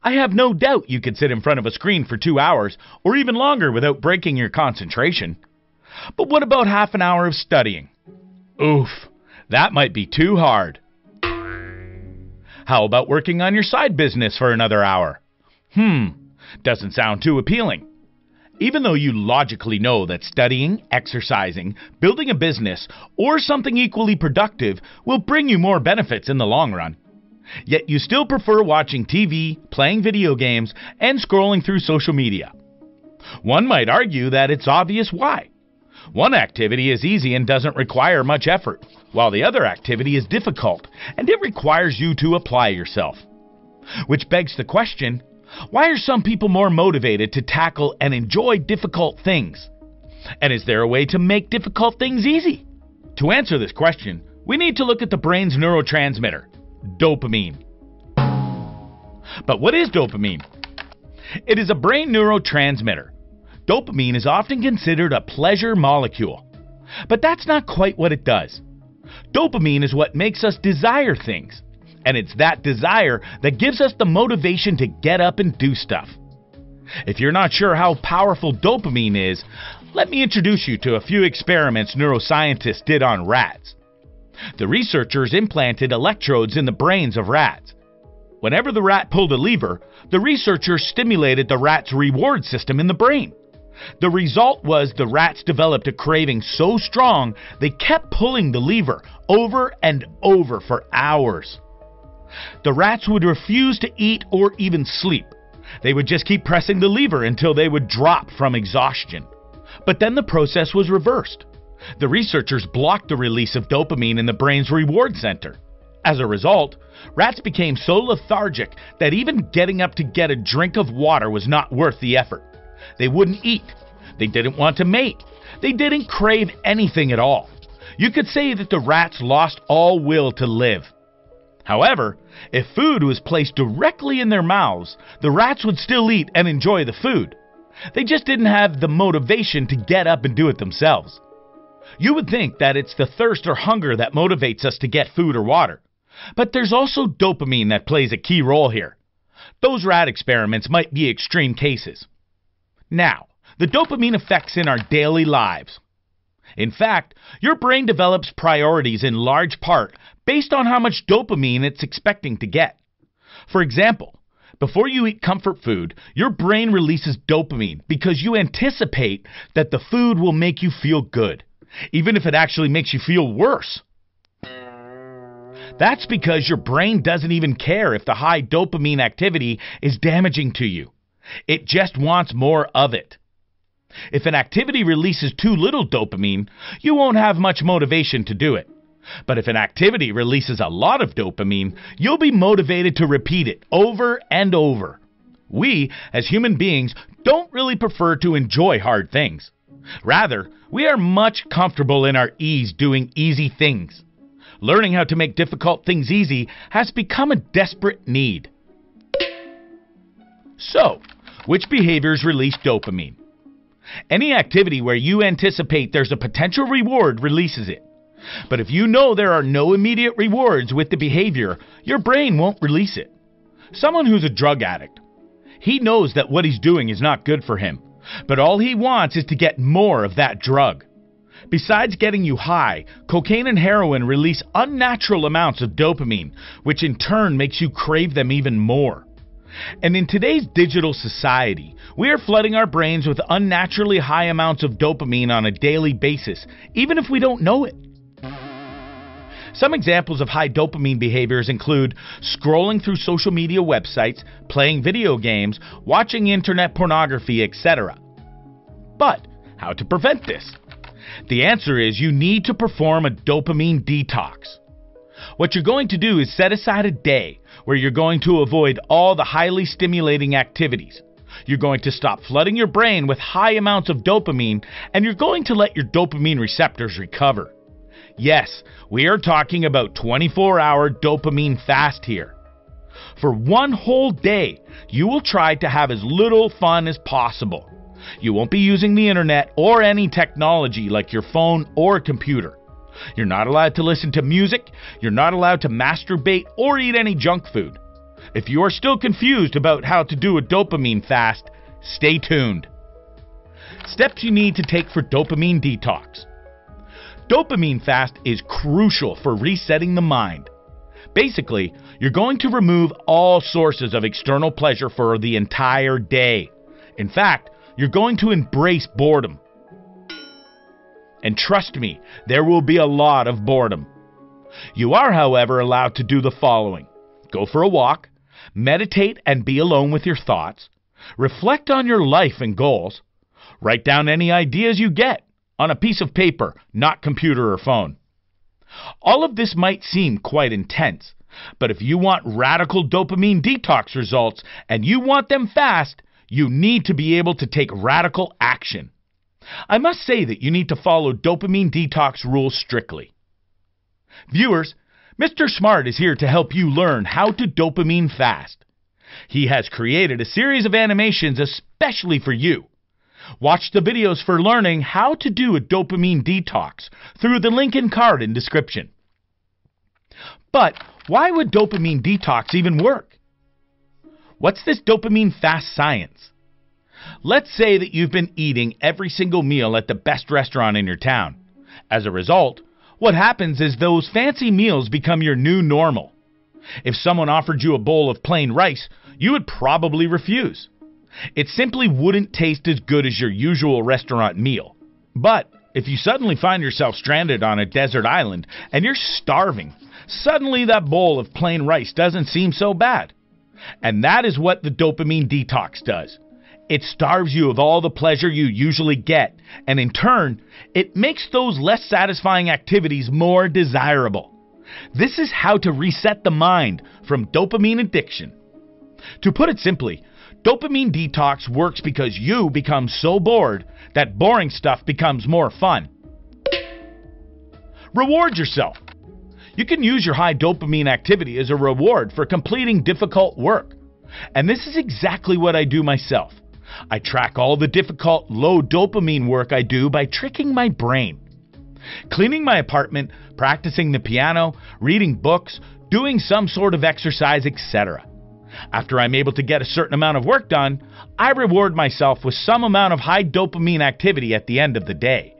I have no doubt you could sit in front of a screen for 2 hours or even longer without breaking your concentration. But what about half an hour of studying? Oof, that might be too hard. How about working on your side business for another hour? Doesn't sound too appealing. Even though you logically know that studying, exercising, building a business, or something equally productive will bring you more benefits in the long run. Yet you still prefer watching TV, playing video games, and scrolling through social media. One might argue that it's obvious why. One activity is easy and doesn't require much effort, while the other activity is difficult and it requires you to apply yourself. Which begs the question, why are some people more motivated to tackle and enjoy difficult things? And is there a way to make difficult things easy? To answer this question, we need to look at the brain's neurotransmitter, dopamine. But what is dopamine? It is a brain neurotransmitter. Dopamine is often considered a pleasure molecule, but that's not quite what it does. Dopamine is what makes us desire things, and it's that desire that gives us the motivation to get up and do stuff. If you're not sure how powerful dopamine is, let me introduce you to a few experiments neuroscientists did on rats. The researchers implanted electrodes in the brains of rats. Whenever the rat pulled a lever, the researchers stimulated the rat's reward system in the brain. The result was the rats developed a craving so strong they kept pulling the lever over and over for hours. The rats would refuse to eat or even sleep. They would just keep pressing the lever until they would drop from exhaustion. But then the process was reversed. The researchers blocked the release of dopamine in the brain's reward center. As a result, rats became so lethargic that even getting up to get a drink of water was not worth the effort. They wouldn't eat. They didn't want to mate. They didn't crave anything at all. You could say that the rats lost all will to live. However, if food was placed directly in their mouths, the rats would still eat and enjoy the food. They just didn't have the motivation to get up and do it themselves. You would think that it's the thirst or hunger that motivates us to get food or water. But there's also dopamine that plays a key role here. Those rat experiments might be extreme cases. Now, the dopamine effects in our daily lives. In fact, your brain develops priorities in large part based on how much dopamine it's expecting to get. For example, before you eat comfort food, your brain releases dopamine because you anticipate that the food will make you feel good, even if it actually makes you feel worse. That's because your brain doesn't even care if the high dopamine activity is damaging to you. It just wants more of it. If an activity releases too little dopamine, you won't have much motivation to do it. But if an activity releases a lot of dopamine, you'll be motivated to repeat it over and over. We, as human beings, don't really prefer to enjoy hard things. Rather, we are much comfortable in our ease doing easy things. Learning how to make difficult things easy has become a desperate need. So, which behaviors release dopamine? Any activity where you anticipate there's a potential reward releases it. But if you know there are no immediate rewards with the behavior, your brain won't release it. Someone who's a drug addict. He knows that what he's doing is not good for him, but all he wants is to get more of that drug. Besides getting you high, cocaine and heroin release unnatural amounts of dopamine, which in turn makes you crave them even more. And in today's digital society, we are flooding our brains with unnaturally high amounts of dopamine on a daily basis, even if we don't know it. Some examples of high dopamine behaviors include scrolling through social media websites, playing video games, watching internet pornography, etc. But how to prevent this? The answer is you need to perform a dopamine detox. What you're going to do is set aside a day where you're going to avoid all the highly stimulating activities. You're going to stop flooding your brain with high amounts of dopamine, and you're going to let your dopamine receptors recover. Yes, we are talking about 24-hour dopamine fast here. For one whole day, you will try to have as little fun as possible. You won't be using the internet or any technology like your phone or computer. You're not allowed to listen to music. You're not allowed to masturbate or eat any junk food. If you are still confused about how to do a dopamine fast, stay tuned. Steps you need to take for dopamine detox. Dopamine fast is crucial for resetting the mind. Basically, you're going to remove all sources of external pleasure for the entire day. In fact, you're going to embrace boredom. And trust me, there will be a lot of boredom. You are, however, allowed to do the following. Go for a walk, meditate and be alone with your thoughts, reflect on your life and goals, write down any ideas you get on a piece of paper, not computer or phone. All of this might seem quite intense, but if you want radical dopamine detox results and you want them fast, you need to be able to take radical action. I must say that you need to follow dopamine detox rules strictly. Viewers, Mr. Smart is here to help you learn how to dopamine fast. He has created a series of animations especially for you. Watch the videos for learning how to do a dopamine detox through the link and card in description. But why would dopamine detox even work? What's this dopamine fast science? Let's say that you've been eating every single meal at the best restaurant in your town. As a result, what happens is those fancy meals become your new normal. If someone offered you a bowl of plain rice, you would probably refuse. It simply wouldn't taste as good as your usual restaurant meal. But if you suddenly find yourself stranded on a desert island and you're starving, suddenly that bowl of plain rice doesn't seem so bad. And that is what the dopamine detox does. It starves you of all the pleasure you usually get, and in turn, it makes those less satisfying activities more desirable. This is how to reset the mind from dopamine addiction. To put it simply, dopamine detox works because you become so bored that boring stuff becomes more fun. Reward yourself. You can use your high dopamine activity as a reward for completing difficult work. And this is exactly what I do myself. I track all the difficult, low dopamine work I do by tricking my brain. Cleaning my apartment, practicing the piano, reading books, doing some sort of exercise, etc. After I'm able to get a certain amount of work done, I reward myself with some amount of high dopamine activity at the end of the day.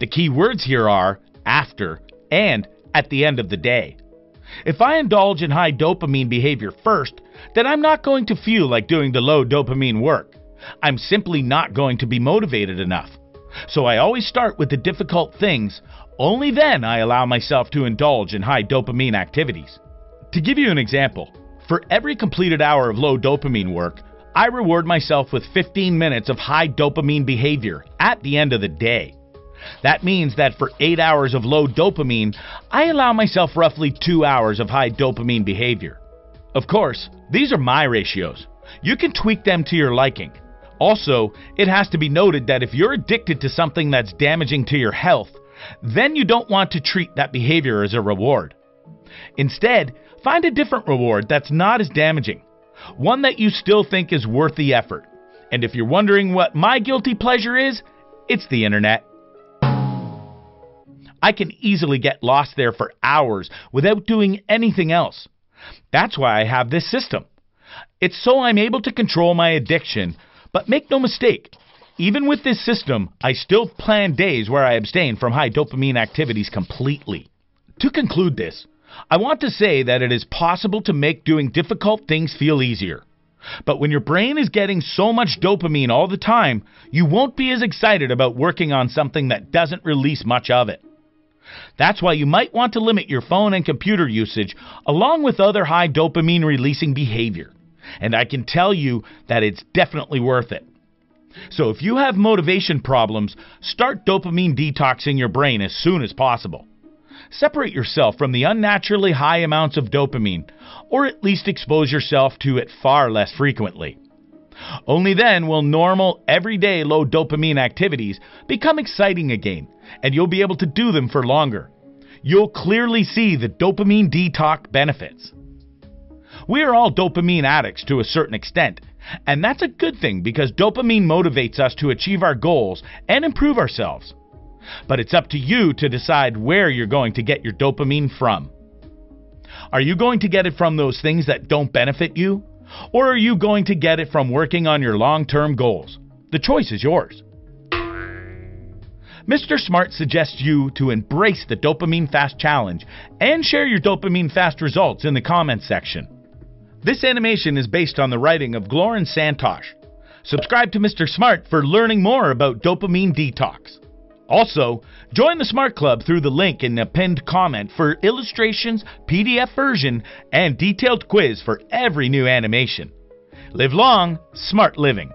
The key words here are after and at the end of the day. If I indulge in high dopamine behavior first, then I'm not going to feel like doing the low dopamine work. I'm simply not going to be motivated enough. So I always start with the difficult things, only then I allow myself to indulge in high dopamine activities. To give you an example, for every completed hour of low dopamine work, I reward myself with 15 minutes of high dopamine behavior at the end of the day. That means that for 8 hours of low dopamine, I allow myself roughly 2 hours of high dopamine behavior. Of course, these are my ratios. You can tweak them to your liking. Also, it has to be noted that if you're addicted to something that's damaging to your health, then you don't want to treat that behavior as a reward. Instead, find a different reward that's not as damaging, one that you still think is worth the effort. And if you're wondering what my guilty pleasure is, it's the internet. I can easily get lost there for hours without doing anything else. That's why I have this system. It's so I'm able to control my addiction, but make no mistake, even with this system, I still plan days where I abstain from high dopamine activities completely. To conclude this, I want to say that it is possible to make doing difficult things feel easier. But when your brain is getting so much dopamine all the time, you won't be as excited about working on something that doesn't release much of it. That's why you might want to limit your phone and computer usage along with other high dopamine releasing behavior. And I can tell you that it's definitely worth it. So if you have motivation problems, start dopamine detoxing your brain as soon as possible. Separate yourself from the unnaturally high amounts of dopamine, or at least expose yourself to it far less frequently. Only then will normal, everyday low dopamine activities become exciting again, and you'll be able to do them for longer. You'll clearly see the dopamine detox benefits. We are all dopamine addicts to a certain extent, and that's a good thing because dopamine motivates us to achieve our goals and improve ourselves. But it's up to you to decide where you're going to get your dopamine from. Are you going to get it from those things that don't benefit you? Or are you going to get it from working on your long-term goals? The choice is yours. Mr. Smart suggests you to embrace the Dopamine Fast Challenge and share your Dopamine Fast results in the comments section. This animation is based on the writing of Glorin Santosh. Subscribe to Mr. Smart for learning more about dopamine detox. Also, join the Smart Club through the link in the pinned comment for illustrations, PDF version, and detailed quiz for every new animation. Live long, smart living.